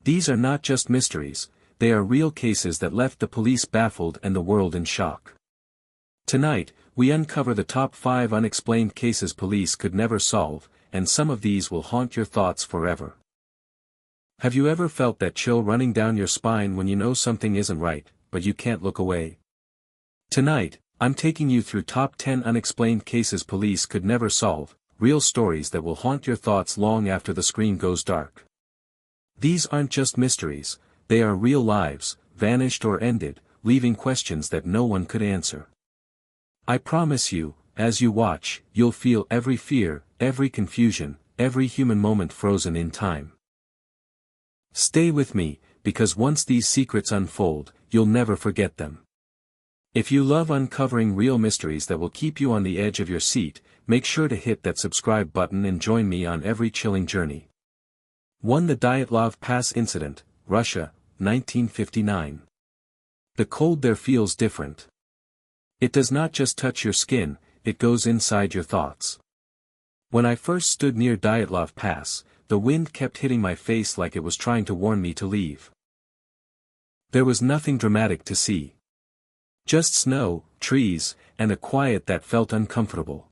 These are not just mysteries, they are real cases that left the police baffled and the world in shock. Tonight, we uncover the top 5 unexplained cases police could never solve, and some of these will haunt your thoughts forever. Have you ever felt that chill running down your spine when you know something isn't right, but you can't look away? Tonight, I'm taking you through top 10 unexplained cases police could never solve, real stories that will haunt your thoughts long after the screen goes dark. These aren't just mysteries, they are real lives, vanished or ended, leaving questions that no one could answer. I promise you, as you watch, you'll feel every fear, every confusion, every human moment frozen in time. Stay with me, because once these secrets unfold, you'll never forget them. If you love uncovering real mysteries that will keep you on the edge of your seat, make sure to hit that subscribe button and join me on every chilling journey. 1. The Dyatlov Pass Incident, Russia, 1959. The cold there feels different. It does not just touch your skin, it goes inside your thoughts. When I first stood near Dyatlov Pass, the wind kept hitting my face like it was trying to warn me to leave. There was nothing dramatic to see. Just snow, trees, and a quiet that felt uncomfortable.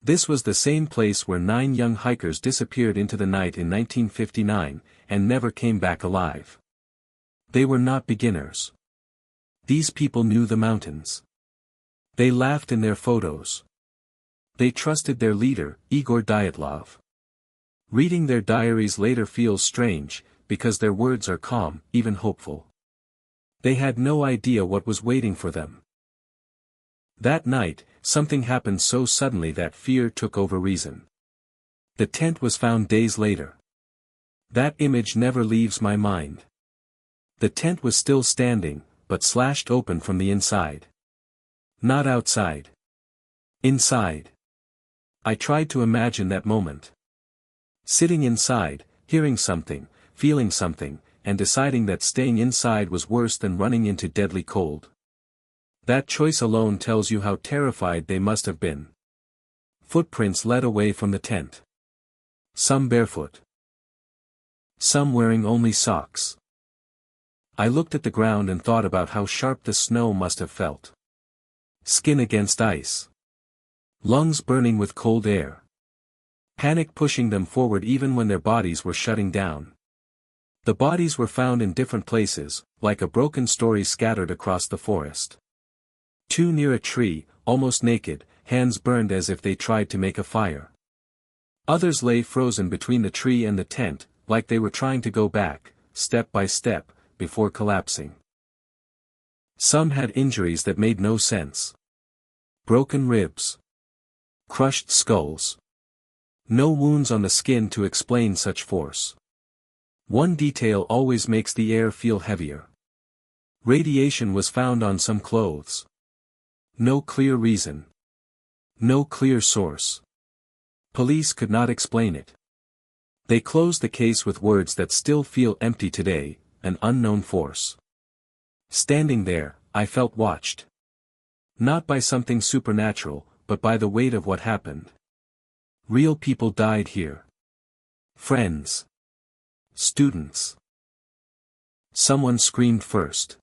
This was the same place where 9 young hikers disappeared into the night in 1959, and never came back alive. They were not beginners. These people knew the mountains. They laughed in their photos. They trusted their leader, Igor Dyatlov. Reading their diaries later feels strange, because their words are calm, even hopeful. They had no idea what was waiting for them. That night, something happened so suddenly that fear took over reason. The tent was found days later. That image never leaves my mind. The tent was still standing, but slashed open from the inside. Not outside. Inside. I tried to imagine that moment. Sitting inside, hearing something, feeling something, and deciding that staying inside was worse than running into deadly cold. That choice alone tells you how terrified they must have been. Footprints led away from the tent. Some barefoot. Some wearing only socks. I looked at the ground and thought about how sharp the snow must have felt. Skin against ice. Lungs burning with cold air. Panic pushing them forward even when their bodies were shutting down. The bodies were found in different places, like a broken story scattered across the forest. 2 near a tree, almost naked, hands burned as if they tried to make a fire. Others lay frozen between the tree and the tent, like they were trying to go back, step by step, before collapsing. Some had injuries that made no sense. Broken ribs. Crushed skulls. No wounds on the skin to explain such force. One detail always makes the air feel heavier. Radiation was found on some clothes. No clear reason. No clear source. Police could not explain it. They closed the case with words that still feel empty today, an unknown force. Standing there, I felt watched. Not by something supernatural, but by the weight of what happened. Real people died here. Friends. Students. Someone screamed first.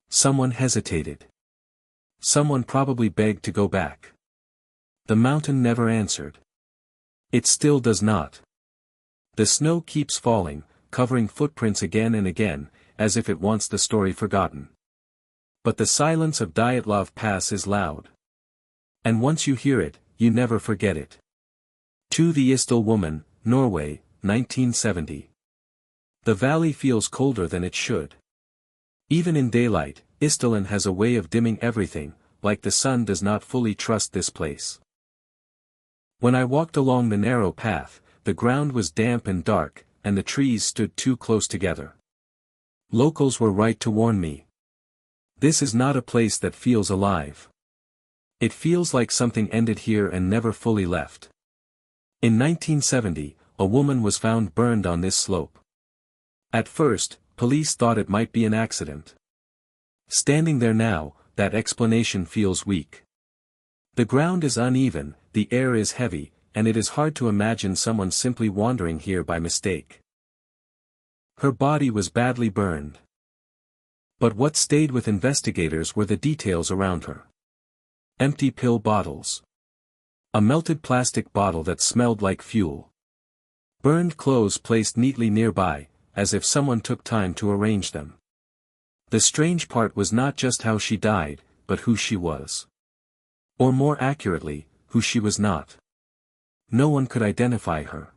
Someone hesitated. Someone probably begged to go back. The mountain never answered. It still does not. The snow keeps falling, covering footprints again and again, as if it wants the story forgotten. But the silence of Dyatlov Pass is loud. And once you hear it, you never forget it. 2. The Istil Woman, Norway, 1970. The valley feels colder than it should. Even in daylight, Istillen has a way of dimming everything, like the sun does not fully trust this place. When I walked along the narrow path, the ground was damp and dark, and the trees stood too close together. Locals were right to warn me. This is not a place that feels alive. It feels like something ended here and never fully left. In 1970, a woman was found burned on this slope. At first, police thought it might be an accident. Standing there now, that explanation feels weak. The ground is uneven, the air is heavy, and it is hard to imagine someone simply wandering here by mistake. Her body was badly burned. But what stayed with investigators were the details around her. Empty pill bottles. A melted plastic bottle that smelled like fuel. Burned clothes placed neatly nearby, as if someone took time to arrange them. The strange part was not just how she died, but who she was. Or more accurately, who she was not. No one could identify her.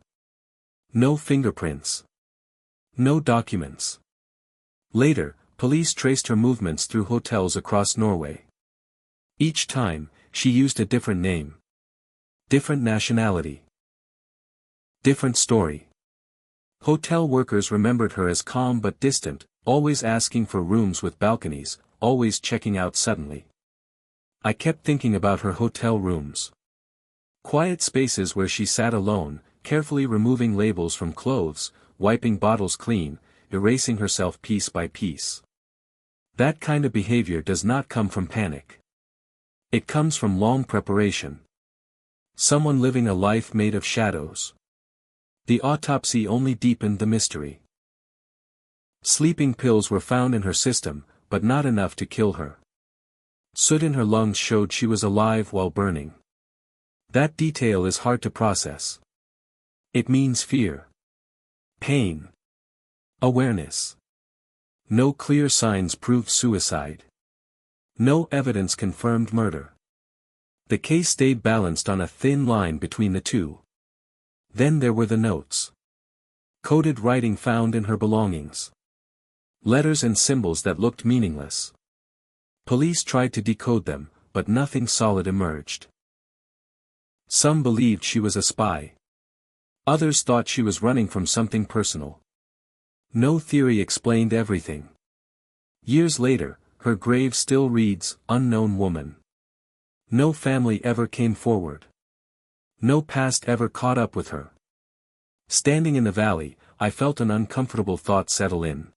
No fingerprints. No documents. Later, police traced her movements through hotels across Norway. Each time, she used a different name. Different nationality. Different story. Hotel workers remembered her as calm but distant, always asking for rooms with balconies, always checking out suddenly. I kept thinking about her hotel rooms. Quiet spaces where she sat alone, carefully removing labels from clothes, wiping bottles clean, erasing herself piece by piece. That kind of behavior does not come from panic. It comes from long preparation. Someone living a life made of shadows. The autopsy only deepened the mystery. Sleeping pills were found in her system, but not enough to kill her. Soot in her lungs showed she was alive while burning. That detail is hard to process. It means fear. Pain. Awareness. No clear signs proved suicide. No evidence confirmed murder. The case stayed balanced on a thin line between the two. Then there were the notes. Coded writing found in her belongings. Letters and symbols that looked meaningless. Police tried to decode them, but nothing solid emerged. Some believed she was a spy. Others thought she was running from something personal. No theory explained everything. Years later, her grave still reads, "Unknown Woman." No family ever came forward. No past ever caught up with her. Standing in the valley, I felt an uncomfortable thought settle in.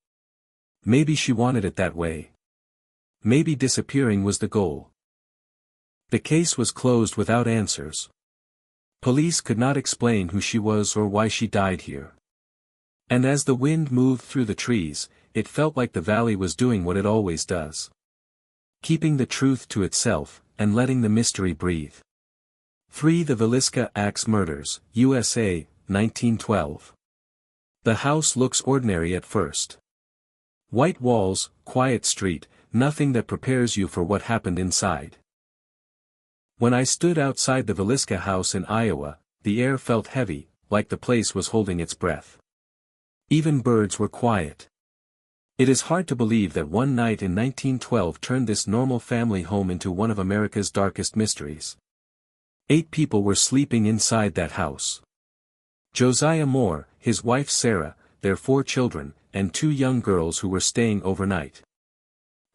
Maybe she wanted it that way. Maybe disappearing was the goal. The case was closed without answers. Police could not explain who she was or why she died here. And as the wind moved through the trees, it felt like the valley was doing what it always does. Keeping the truth to itself, and letting the mystery breathe. 3. The Villisca Axe Murders, USA, 1912. The house looks ordinary at first. White walls, quiet street, nothing that prepares you for what happened inside. When I stood outside the Villisca house in Iowa, the air felt heavy, like the place was holding its breath. Even birds were quiet. It is hard to believe that one night in 1912 turned this normal family home into one of America's darkest mysteries. 8 people were sleeping inside that house. Josiah Moore, his wife Sarah, their 4 children, and 2 young girls who were staying overnight.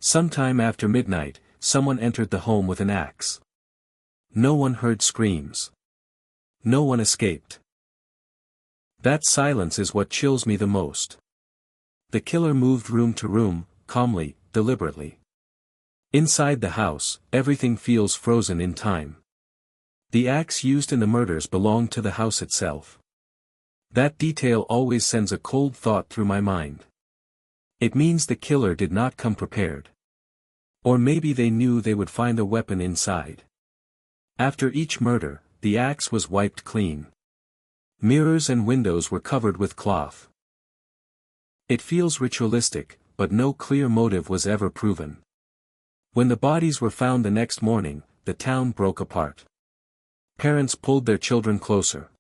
Sometime after midnight, someone entered the home with an axe. No one heard screams. No one escaped. That silence is what chills me the most. The killer moved room to room, calmly, deliberately. Inside the house, everything feels frozen in time. The axe used in the murders belonged to the house itself. That detail always sends a cold thought through my mind. It means the killer did not come prepared. Or maybe they knew they would find a weapon inside. After each murder, the axe was wiped clean. Mirrors and windows were covered with cloth. It feels ritualistic, but no clear motive was ever proven. When the bodies were found the next morning, the town broke apart. Parents pulled their children closer.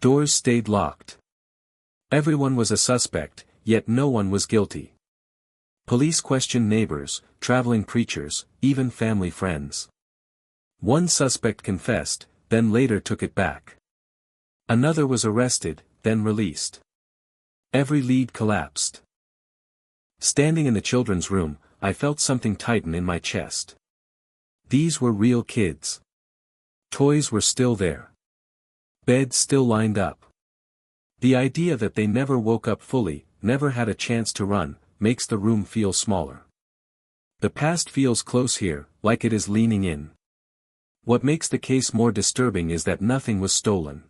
Doors stayed locked. Everyone was a suspect, yet no one was guilty. Police questioned neighbors, traveling preachers, even family friends. One suspect confessed, then later took it back. Another was arrested, then released. Every lead collapsed. Standing in the children's room, I felt something tighten in my chest. These were real kids. Toys were still there. Beds still lined up. The idea that they never woke up fully, never had a chance to run, makes the room feel smaller. The past feels close here, like it is leaning in. What makes the case more disturbing is that nothing was stolen.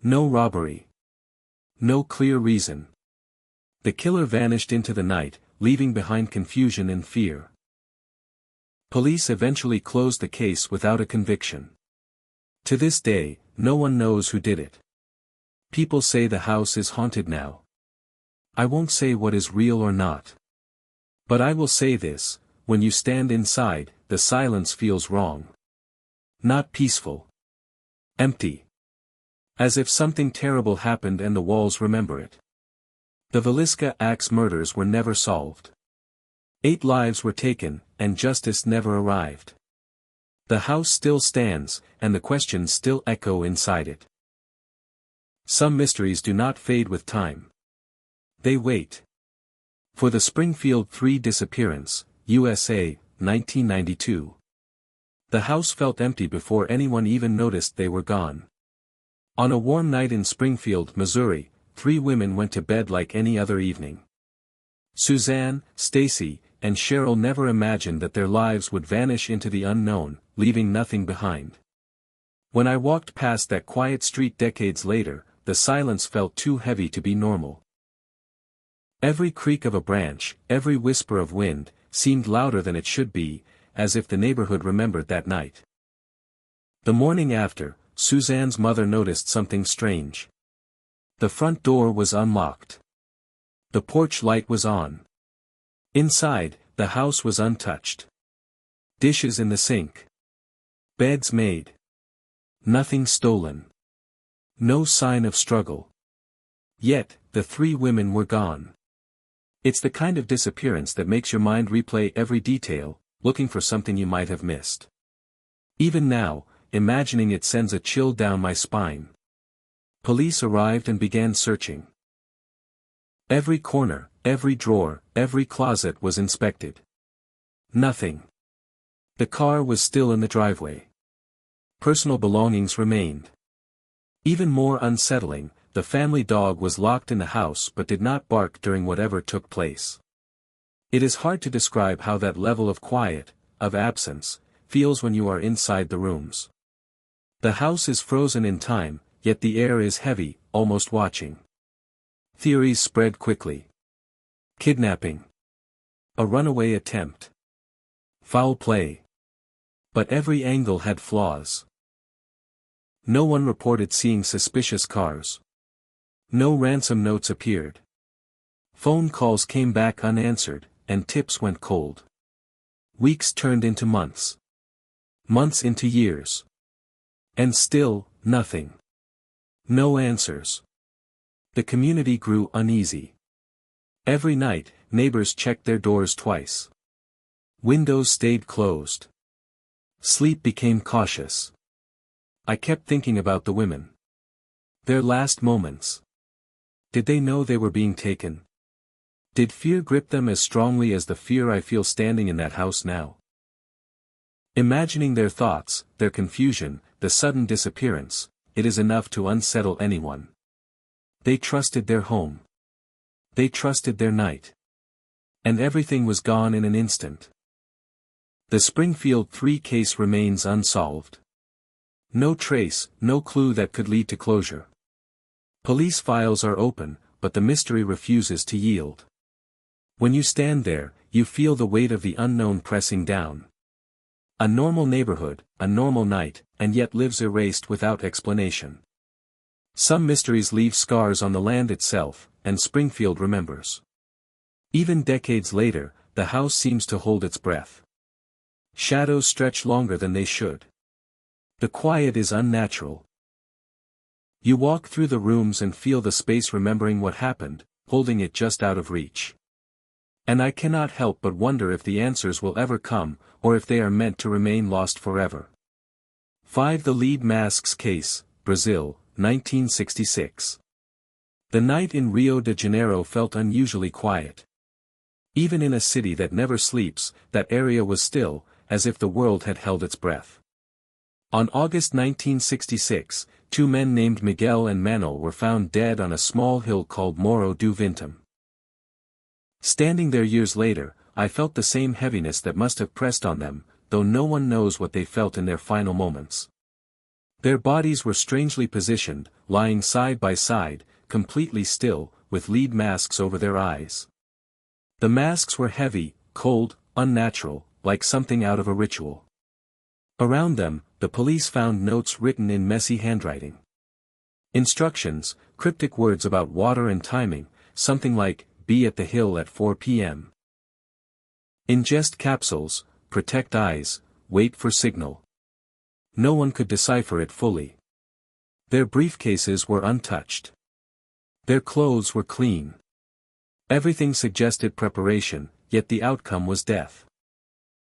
No robbery. No clear reason. The killer vanished into the night, leaving behind confusion and fear. Police eventually closed the case without a conviction. To this day, no one knows who did it. People say the house is haunted now. I won't say what is real or not. But I will say this, when you stand inside, the silence feels wrong. Not peaceful. Empty. As if something terrible happened and the walls remember it. The Villisca Axe murders were never solved. 8 lives were taken, and justice never arrived. The house still stands, and the questions still echo inside it. Some mysteries do not fade with time. They wait. For the Springfield 3 disappearance, USA, 1992. The house felt empty before anyone even noticed they were gone. On a warm night in Springfield, Missouri, 3 women went to bed like any other evening. Suzanne, Stacy, and Cheryl never imagined that their lives would vanish into the unknown, leaving nothing behind. When I walked past that quiet street decades later, the silence felt too heavy to be normal. Every creak of a branch, every whisper of wind, seemed louder than it should be, as if the neighborhood remembered that night. The morning after, Suzanne's mother noticed something strange. The front door was unlocked. The porch light was on. Inside, the house was untouched. Dishes in the sink. Beds made. Nothing stolen. No sign of struggle. Yet, the 3 women were gone. It's the kind of disappearance that makes your mind replay every detail, looking for something you might have missed. Even now, imagining it sends a chill down my spine. Police arrived and began searching. Every corner, every drawer, every closet was inspected. Nothing. The car was still in the driveway. Personal belongings remained. Even more unsettling, the family dog was locked in the house but did not bark during whatever took place. It is hard to describe how that level of quiet, of absence, feels when you are inside the rooms. The house is frozen in time, yet the air is heavy, almost watching. Theories spread quickly. Kidnapping. A runaway attempt. Foul play. But every angle had flaws. No one reported seeing suspicious cars. No ransom notes appeared. Phone calls came back unanswered, and tips went cold. Weeks turned into months. Months into years. And still, nothing. No answers. The community grew uneasy. Every night, neighbors checked their doors twice. Windows stayed closed. Sleep became cautious. I kept thinking about the women. Their last moments. Did they know they were being taken? Did fear grip them as strongly as the fear I feel standing in that house now? Imagining their thoughts, their confusion, the sudden disappearance, it is enough to unsettle anyone. They trusted their home. They trusted their night. And everything was gone in an instant. The Springfield 3 case remains unsolved. No trace, no clue that could lead to closure. Police files are open, but the mystery refuses to yield. When you stand there, you feel the weight of the unknown pressing down. A normal neighborhood, a normal night, and yet lives erased without explanation. Some mysteries leave scars on the land itself, and Springfield remembers. Even decades later, the house seems to hold its breath. Shadows stretch longer than they should. The quiet is unnatural. You walk through the rooms and feel the space remembering what happened, holding it just out of reach. And I cannot help but wonder if the answers will ever come, or if they are meant to remain lost forever. 5. The Lead Masks Case, Brazil, 1966. The night in Rio de Janeiro felt unusually quiet. Even in a city that never sleeps, that area was still, as if the world had held its breath. On August 1966, 2 men named Miguel and Manuel were found dead on a small hill called Morro do Vintum. Standing there years later, I felt the same heaviness that must have pressed on them, though no one knows what they felt in their final moments. Their bodies were strangely positioned, lying side by side, completely still, with lead masks over their eyes. The masks were heavy, cold, unnatural, like something out of a ritual. Around them, the police found notes written in messy handwriting. Instructions, cryptic words about water and timing, something like, "Be at the hill at 4 p.m. Ingest capsules, protect eyes, wait for signal." No one could decipher it fully. Their briefcases were untouched. Their clothes were clean. Everything suggested preparation, yet the outcome was death.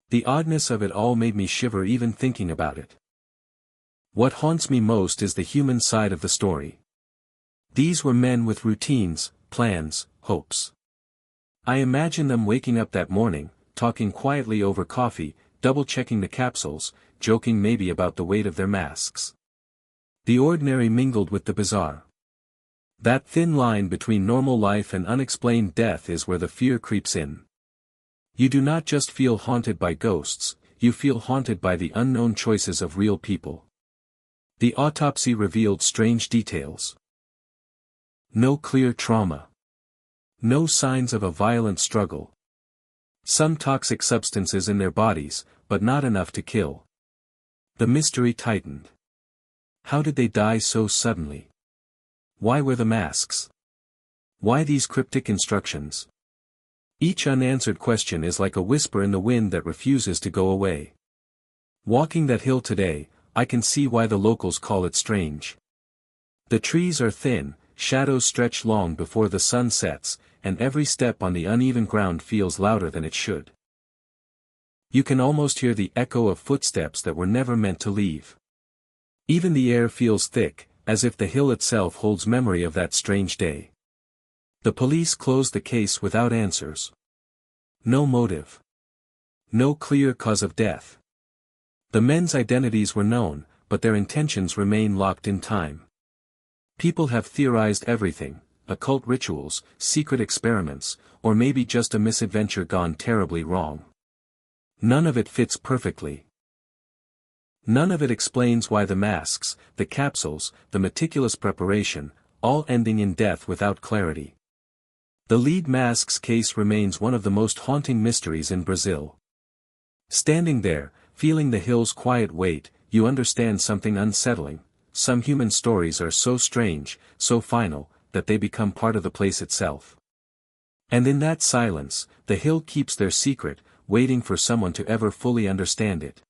The oddness of it all made me shiver even thinking about it. What haunts me most is the human side of the story. These were men with routines, plans, hopes. I imagine them waking up that morning, talking quietly over coffee, double-checking the capsules, joking maybe about the weight of their masks. The ordinary mingled with the bizarre. That thin line between normal life and unexplained death is where the fear creeps in. You do not just feel haunted by ghosts, you feel haunted by the unknown choices of real people. The autopsy revealed strange details. No clear trauma. No signs of a violent struggle. Some toxic substances in their bodies, but not enough to kill. The mystery tightened. How did they die so suddenly? Why were the masks? Why these cryptic instructions? Each unanswered question is like a whisper in the wind that refuses to go away. Walking that hill today, I can see why the locals call it strange. The trees are thin, shadows stretch long before the sun sets, and every step on the uneven ground feels louder than it should. You can almost hear the echo of footsteps that were never meant to leave. Even the air feels thick, as if the hill itself holds memory of that strange day. The police closed the case without answers. No motive. No clear cause of death. The men's identities were known, but their intentions remain locked in time. People have theorized everything, occult rituals, secret experiments, or maybe just a misadventure gone terribly wrong. None of it fits perfectly. None of it explains why the masks, the capsules, the meticulous preparation, all ending in death without clarity. The lead masks case remains one of the most haunting mysteries in Brazil. Standing there, feeling the hill's quiet weight, you understand something unsettling. Some human stories are so strange, so final, that they become part of the place itself. And in that silence, the hill keeps their secret, waiting for someone to ever fully understand it.